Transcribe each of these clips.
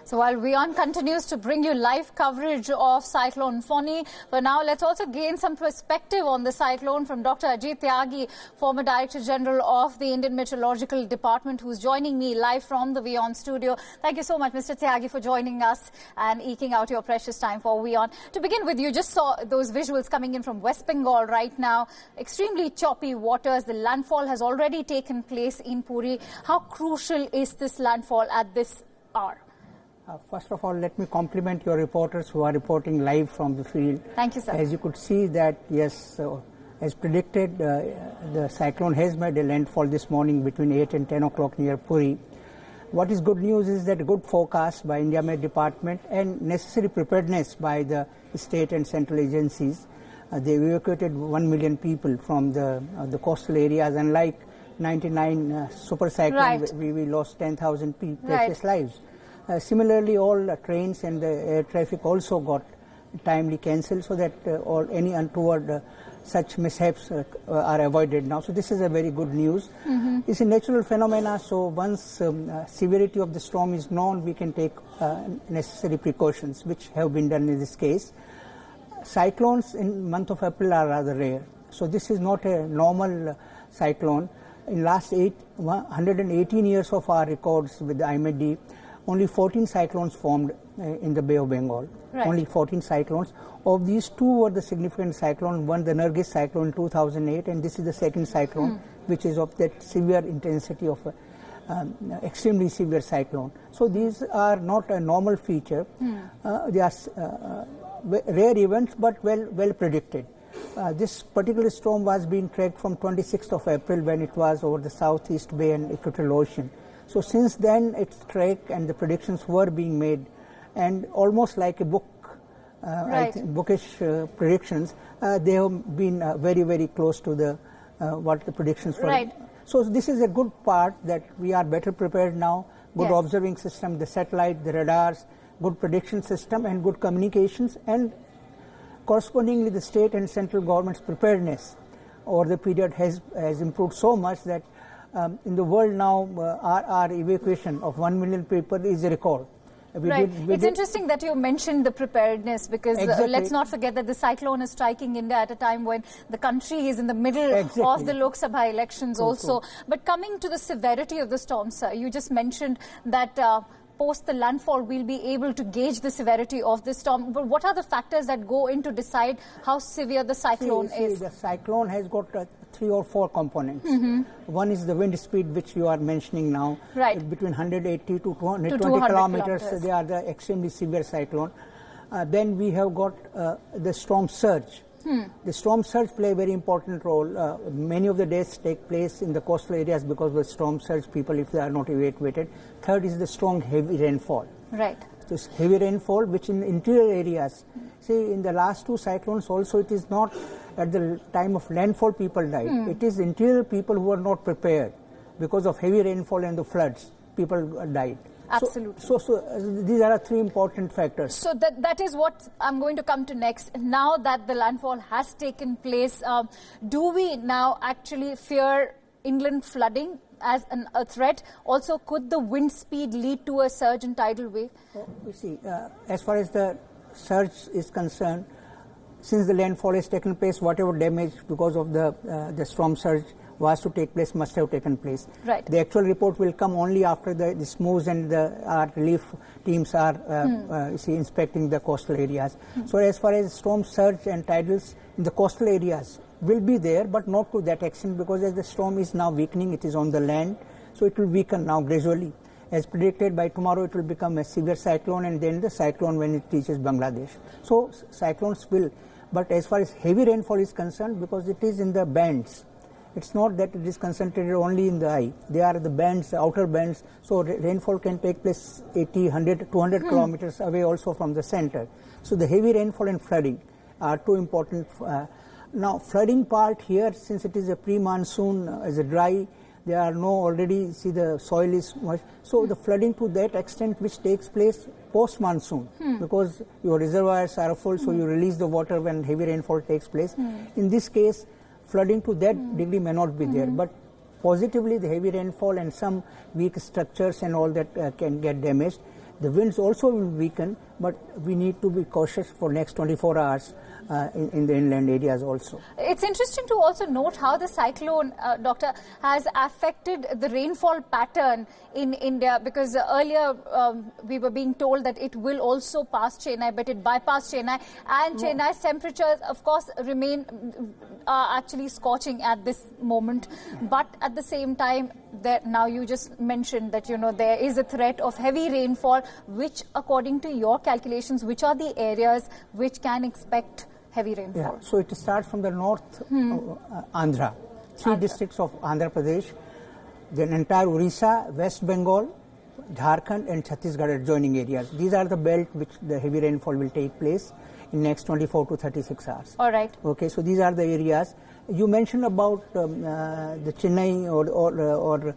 So while WION continues to bring you live coverage of Cyclone Fani, but now let's also gain some perspective on the cyclone from Dr. Ajit Tyagi, former Director General of the Indian Meteorological Department, who's joining me live from the WION studio. Thank you so much, Mr. Tyagi, for joining us and eking out your precious time for WION. To begin with, you just saw those visuals coming in from West Bengal right now. Extremely choppy waters. The landfall has already taken place in Puri. How crucial is this landfall at this hour? First of all, let me compliment your reporters who are reporting live from the field. Thank you, sir. As you could see that, yes, as predicted, the cyclone has made a landfall this morning between 8 and 10 o'clock near Puri. What is good news is that good forecast by India Met Department and necessary preparedness by the state and central agencies. They evacuated 1 million people from the coastal areas. Unlike 99 super cyclone, right, we lost 10,000 precious lives. Similarly, all trains and the air traffic also got timely cancelled, so that any untoward such mishaps are avoided now. So this is a very good news. It's a natural phenomena, so once severity of the storm is known, we can take necessary precautions, which have been done in this case. Cyclones in month of April are rather rare, so this is not a normal cyclone. In last 118 years of our records with the IMD, only 14 cyclones formed in the Bay of Bengal. Right. Only 14 cyclones. Of these, 2 were the significant cyclone. One, the Nargis cyclone in 2008, and this is the second cyclone, which is of that severe intensity of extremely severe cyclone. So these are not a normal feature. They are rare events, but well predicted. This particular storm was being tracked from 26th of April when it was over the Southeast Bay and Equatorial Ocean. So since then, its track and the predictions were being made, and almost like a book, right, bookish predictions, they have been very, very close to the what the predictions were. Right. So this is a good part that we are better prepared now. Good yes, observing system, the satellite, the radars, good prediction system, and good communications, and correspondingly the state and central government's preparedness over the period has improved so much that in the world now, our evacuation of 1 million people is a record. It's interesting that you mentioned the preparedness, because exactly, let's not forget that the cyclone is striking India at a time when the country is in the middle exactly of the Lok Sabha elections also. True. But coming to the severity of the storm, sir, you just mentioned that post the landfall, we'll be able to gauge the severity of this storm. But what are the factors that go in to decide how severe the cyclone is? The cyclone has got 3 or 4 components. One is the wind speed, which you are mentioning now. Right. Between 180 to 220 kilometers. They are the extremely severe cyclone. Then we have got the storm surge. The storm surge play a very important role. Many of the deaths take place in the coastal areas because of the storm surge, people if they are not evacuated. Third is the strong heavy rainfall. Right. This heavy rainfall, which in interior areas, see in the last 2 cyclones also, it is not at the time of landfall people died. It is interior people who are not prepared because of heavy rainfall and the floods, people died. Absolutely. So these are 3 important factors. So that is what I'm going to come to next. Now that the landfall has taken place, do we now actually fear inland flooding as a threat? Also, could the wind speed lead to a surge in tidal wave? You see, as far as the surge is concerned, since the landfall has taken place, whatever damage because of the storm surge was to take place must have taken place. Right. The actual report will come only after the SMOOs and our relief teams are inspecting the coastal areas. So as far as storm surge and tidals in the coastal areas will be there, but not to that extent, because as the storm is now weakening, it is on the land, so it will weaken now gradually. As predicted, by tomorrow it will become a severe cyclone, and then the cyclone when it reaches Bangladesh. So cyclones will, but as far as heavy rainfall is concerned, because it is in the bands, it's not that it is concentrated only in the eye. They are the bands, the outer bands, so rainfall can take place 80, 100, 200 kilometers away also from the center. So the heavy rainfall and flooding are 2 important. Now flooding part here, since it is a pre-monsoon, is a dry, there are no already, see the soil is moist. So the flooding to that extent which takes place post-monsoon, because your reservoirs are full, so you release the water when heavy rainfall takes place. In this case, flooding to that degree may not be there, but positively the heavy rainfall and some weak structures and all that can get damaged. The winds also will weaken, but we need to be cautious for next 24 hours in the inland areas also. It's interesting to also note how the cyclone, Doctor, has affected the rainfall pattern in India, because earlier we were being told that it will also pass Chennai, but it bypassed Chennai, and Chennai's temperatures, of course, remain actually scorching at this moment. But at the same time, now you just mentioned that, there is a threat of heavy rainfall, which according to your calculations, which are the areas which can expect heavy rainfall? Yeah, so it starts from the north, Andhra, three districts of Andhra Pradesh, then entire Odisha, West Bengal, Jharkhand and Chhattisgarh adjoining areas. These are the belt which the heavy rainfall will take place in next 24 to 36 hours. All right. Okay, so these are the areas. You mentioned about the Chennai or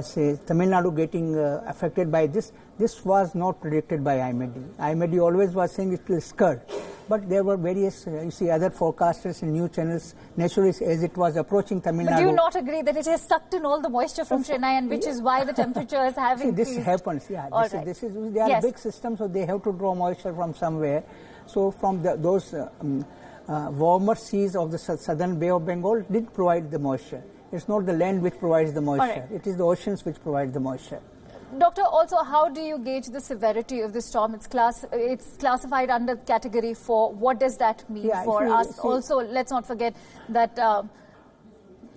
say Tamil Nadu getting affected by this. This was not predicted by IMD. IMD always was saying it will skirt. But there were various, other forecasters and news channels, naturally, as it was approaching Tamil Nadu. But do you not agree that it has sucked in all the moisture from Chennai, and which is why the temperatures have increased? This happens, they are big systems, so they have to draw moisture from somewhere. So from those warmer seas of the southern Bay of Bengal did provide the moisture. It's not the land which provides the moisture. It is the oceans which provide the moisture. Doctor, also, how do you gauge the severity of the storm? It's classified under category 4. What does that mean for us? Also, let's not forget that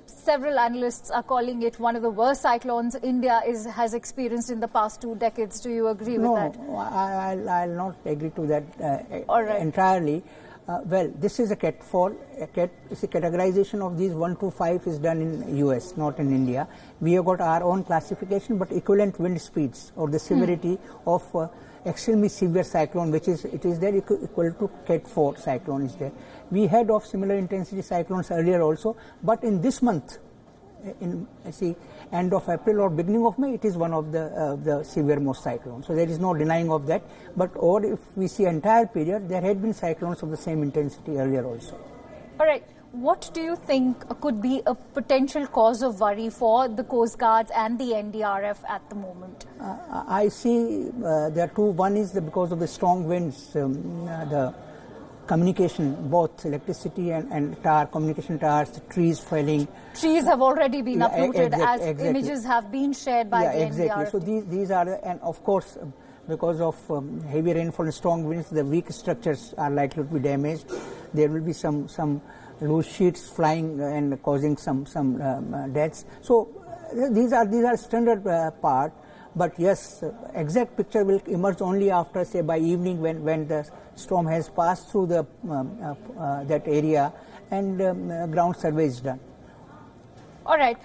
several analysts are calling it one of the worst cyclones India has experienced in the past 2 decades. Do you agree with that? No, I'll not agree to that entirely. Well, this is a catfall. Categorization of these 1 to 5 is done in US, not in India. We have got our own classification, but equivalent wind speeds or the severity of extremely severe cyclone, which is there equal to Cat 4 cyclone is there. We had of similar intensity cyclones earlier also, but in this month, in end of April or beginning of May, it is one of the severe most cyclones. So there is no denying of that. But if we see entire period, there had been cyclones of the same intensity earlier also. All right. What do you think could be a potential cause of worry for the Coast Guards and the NDRF at the moment? I see there are two. One is because of the strong winds, the communication, both electricity and tower, communication towers, the trees falling. Trees have already been uprooted as images have been shared by the NDRF. So these are, and of course, because of heavy rainfall and strong winds, the weak structures are likely to be damaged. There will be some loose sheets flying and causing some deaths. So these are standard part. But yes, exact picture will emerge only after, say, by evening when the storm has passed through that area and ground survey is done. All right.